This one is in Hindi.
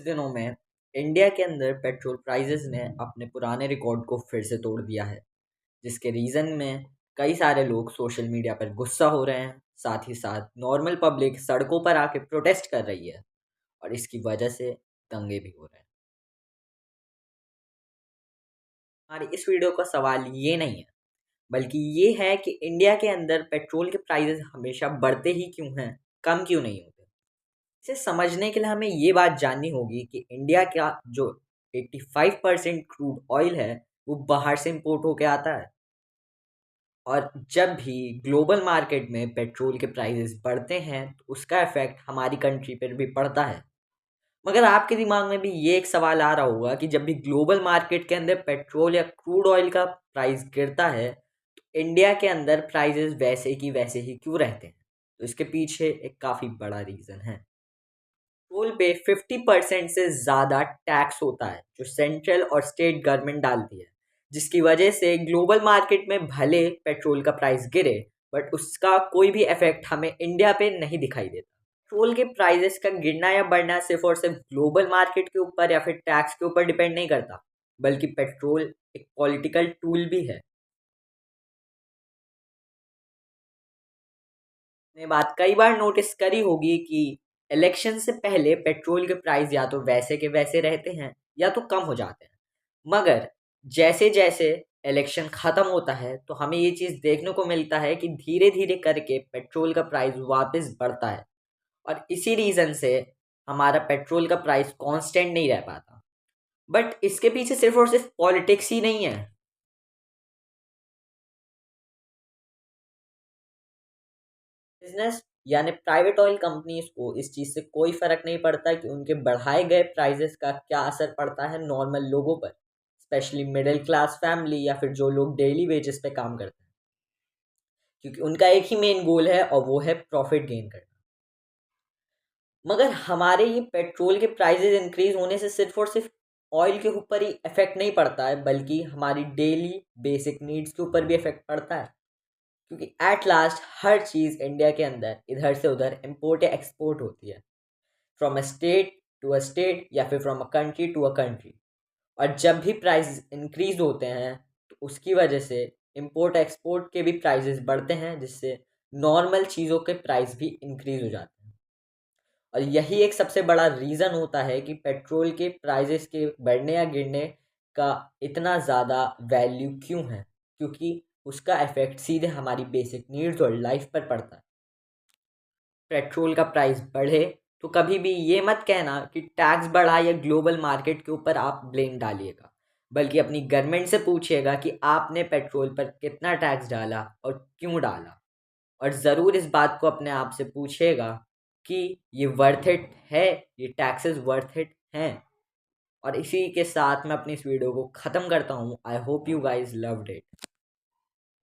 दिनों में इंडिया के अंदर पेट्रोल प्राइसेस ने अपने पुराने रिकॉर्ड को फिर से तोड़ दिया है, जिसके रीज़न में कई सारे लोग सोशल मीडिया पर गुस्सा हो रहे हैं। साथ ही साथ नॉर्मल पब्लिक सड़कों पर आके प्रोटेस्ट कर रही है और इसकी वजह से दंगे भी हो रहे हैं। हमारी इस वीडियो का सवाल ये नहीं है, बल्कि ये है कि इंडिया के अंदर पेट्रोल के प्राइसेस हमेशा बढ़ते ही क्यों हैं, कम क्यों नहीं होते। इसे समझने के लिए हमें ये बात जाननी होगी कि इंडिया का जो 85% क्रूड ऑयल है वो बाहर से इंपोर्ट होके आता है। और जब भी ग्लोबल मार्केट में पेट्रोल के प्राइसेस बढ़ते हैं तो उसका इफेक्ट हमारी कंट्री पर भी पड़ता है। मगर आपके दिमाग में भी ये एक सवाल आ रहा होगा कि जब भी ग्लोबल मार्केट के अंदर पेट्रोल या क्रूड ऑयल का प्राइस गिरता है तो इंडिया के अंदर प्राइसेस वैसे की वैसे ही क्यों रहते हैं। तो इसके पीछे एक काफ़ी बड़ा रीज़न है। पेट्रोल पे 50% से ज़्यादा टैक्स होता है जो सेंट्रल और स्टेट गवर्नमेंट डालती है, जिसकी वजह से ग्लोबल मार्केट में भले पेट्रोल का प्राइस गिरे बट उसका कोई भी इफेक्ट हमें इंडिया पे नहीं दिखाई देता। पेट्रोल के प्राइसेस का गिरना या बढ़ना सिर्फ और सिर्फ ग्लोबल मार्केट के ऊपर या फिर टैक्स के ऊपर डिपेंड नहीं करता, बल्कि पेट्रोल एक पॉलिटिकल टूल भी है। ने बात कई बार नोटिस करी होगी कि इलेक्शन से पहले पेट्रोल के प्राइस या तो वैसे के वैसे रहते हैं या तो कम हो जाते हैं। मगर जैसे जैसे इलेक्शन ख़त्म होता है तो हमें ये चीज़ देखने को मिलता है कि धीरे धीरे करके पेट्रोल का प्राइस वापस बढ़ता है। और इसी रीज़न से हमारा पेट्रोल का प्राइस कांस्टेंट नहीं रह पाता। बट इसके पीछे सिर्फ और सिर्फ पॉलिटिक्स ही नहीं है। बिजनेस यानी प्राइवेट ऑयल कंपनीज को इस चीज़ से कोई फ़र्क नहीं पड़ता कि उनके बढ़ाए गए प्राइजेस का क्या असर पड़ता है नॉर्मल लोगों पर, स्पेशली मिडिल क्लास फैमिली या फिर जो लोग डेली वेजेस पे काम करते हैं, क्योंकि उनका एक ही मेन गोल है और वो है प्रॉफिट गेन करना। मगर हमारे ये पेट्रोल के प्राइजेस इंक्रीज होने से सिर्फ और सिर्फ ऑयल के ऊपर ही इफेक्ट नहीं पड़ता है, बल्कि हमारी डेली बेसिक नीड्स के ऊपर भी इफेक्ट पड़ता है। क्योंकि at last her cheese India के अंदर इधर से उधर इम्पोर्ट या एक्सपोर्ट होती है, from a state to a state या फिर from a country to a country. और जब भी प्राइस इंक्रीज होते हैं तो उसकी वजह से इम्पोर्ट एक्सपोर्ट के भी प्राइसेस बढ़ते हैं, जिससे नॉर्मल चीज़ों के प्राइस भी इंक्रीज हो जाते हैं। और यही एक सबसे बड़ा रीज़न होता है कि पेट्रोल के प्राइसेस के बढ़ने या गिरने का इतना ज़्यादा वैल्यू क्यों है, क्योंकि उसका इफेक्ट सीधे हमारी बेसिक नीड्स और लाइफ पर पड़ता है। पेट्रोल का प्राइस बढ़े तो कभी भी ये मत कहना कि टैक्स बढ़ा या ग्लोबल मार्केट के ऊपर आप ब्लेम डालिएगा, बल्कि अपनी गवर्नमेंट से पूछिएगा कि आपने पेट्रोल पर कितना टैक्स डाला और क्यों डाला। और ज़रूर इस बात को अपने आप से पूछिएगा कि ये वर्थ इट है, ये टैक्सेस वर्थ इट हैं। और इसी के साथ मैं अपनी इस वीडियो को ख़त्म करता हूँ। I hope you guys loved it.